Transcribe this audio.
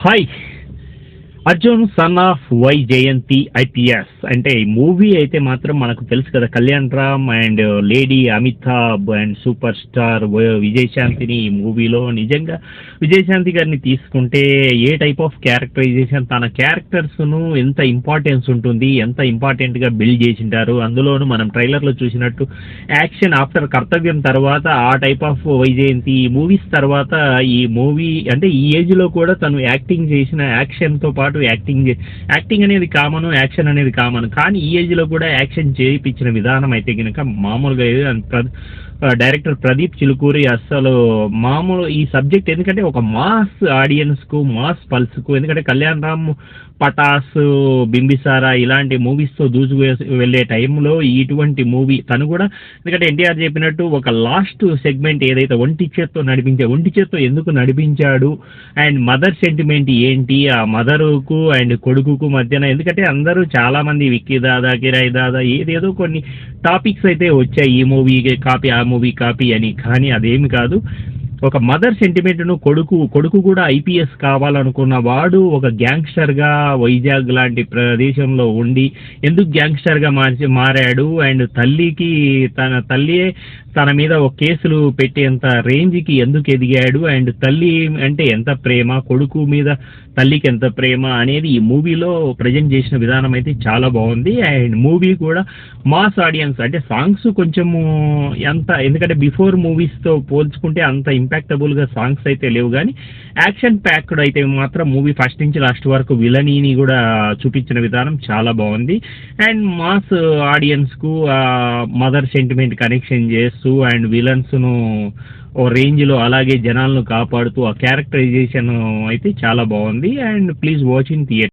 Hi! 'Arjun son of Vyjayanthi IPS' అంటే ఈ movie అయితే మాత్రం మనకు తెలుసు కదా! 'Kalyan Ram' and lady Amitabh and super star విజయశాంతిని ఈ మూవీలో నిజంగా విజయశాంతి గారిని తీసుకుంటే ఏ టైప్ ఆఫ్ క్యారెక్టరైజేషన్ తన క్యారెక్టర్స్‌ను ఎంత ఇంపార్టెన్స్ ఉంటుంది, ఎంత ఇంపార్టెంట్‌గా బిల్డ్ జేసింటారు. అందులోనూ మనం ట్రైలర్‌లో చూసినట్టు యాక్షన్ ఆఫ్టర్ 'కర్తవ్యం' తర్వాత ఆ టైప్ ఆఫ్ వైజయంతి మూవీస్ తర్వాత ఈ మూవీ అంటే ఈ ఏజ్‌లో కూడా తను యాక్టింగ్ చేసిన యాక్షన్‌తో పాటు యాక్టింగ్ అనేది కామన్, యాక్షన్ అనేది కామన్. కానీ ఈ ఏజ్‌లో కూడా యాక్షన్ చేయిపించిన విధానం అయితే గనుక మామూలుగా లేదు. డైరెక్టర్ ప్రదీప్ చిలుకూరి అస్సలు మామూలు ఈ సబ్జెక్ట్ ఎందుకంటే ఒక మాస్ ఆడియన్స్‌కు, మాస్ పల్స్‌కు ఎందుకంటే 'కళ్యాణ్ రామ్', 'పటాస్', 'బింబిసారా' ఇలాంటి మూవీస్‌తో దూసుకు వెళ్ళే టైంలో ఇటువంటి మూవీ తను కూడా ఎందుకంటే ఎన్టీఆర్ చెప్పినట్టు ఒక లాస్ట్ సెగ్మెంట్ ఏదైతే ఒంటి చేత్తో ఎందుకు నడిపించాడు అండ్ మదర్ సెంటిమెంట్ ఏంటి, ఆ మదరుకు అండ్ కొడుకుకు మధ్యన ఎందుకంటే అందరూ చాలామంది 'విక్కీ దాదా', 'కిరాయి దాదా' ఏదేదో కొన్ని టాపిక్స్ అయితే వచ్చాయి. ఈ మూవీకి కాపీ, ఆ మూవీ కాపీ అని. కానీ అదేమి కాదు. ఒక మదర్ సెంటిమెంట్‌ను కొడుకు కూడా ఐపీఎస్ కావాలనుకున్న వాడు ఒక గ్యాంగ్‌స్టర్‌గా వైజాగ్ లాంటి ప్రదేశంలో ఉండి ఎందుకు గ్యాంగ్‌స్టర్‌గా మారాడు అండ్ తల్లియే తన మీద ఒక కేసులు పెట్టేంత రేంజ్‌కి ఎందుకు ఎదిగాడు అండ్ తల్లి అంటే ఎంత ప్రేమ, కొడుకు మీద తల్లికి ఎంత ప్రేమ అనేది ఈ మూవీలో ప్రెజెంట్ చేసిన విధానం అయితే చాలా బాగుంది. అండ్ మూవీ కూడా మాస్ ఆడియన్స్ అంటే సాంగ్స్ కొంచెము ఎందుకంటే బిఫోర్ మూవీస్‌తో పోల్చుకుంటే అంత ఇంపాక్టబుల్‌గా సాంగ్స్ అయితే లేవు గానీ, యాక్షన్ ప్యాక్డ్ అయితే మాత్రం మూవీ ఫస్ట్ నుంచి లాస్ట్ వరకు విలనీని కూడా చూపించిన విధానం చాలా బాగుంది. అండ్ మాస్ ఆడియన్స్‌కు మదర్ సెంటిమెంట్ కనెక్షన్ చేస్తూ అండ్ విలన్స్‌ను ఓ రేంజ్‌లో అలాగే జనాలను కాపాడుతూ ఆ క్యారెక్టరైజేషన్ అయితే చాలా బాగుంది. And please watch in theatre.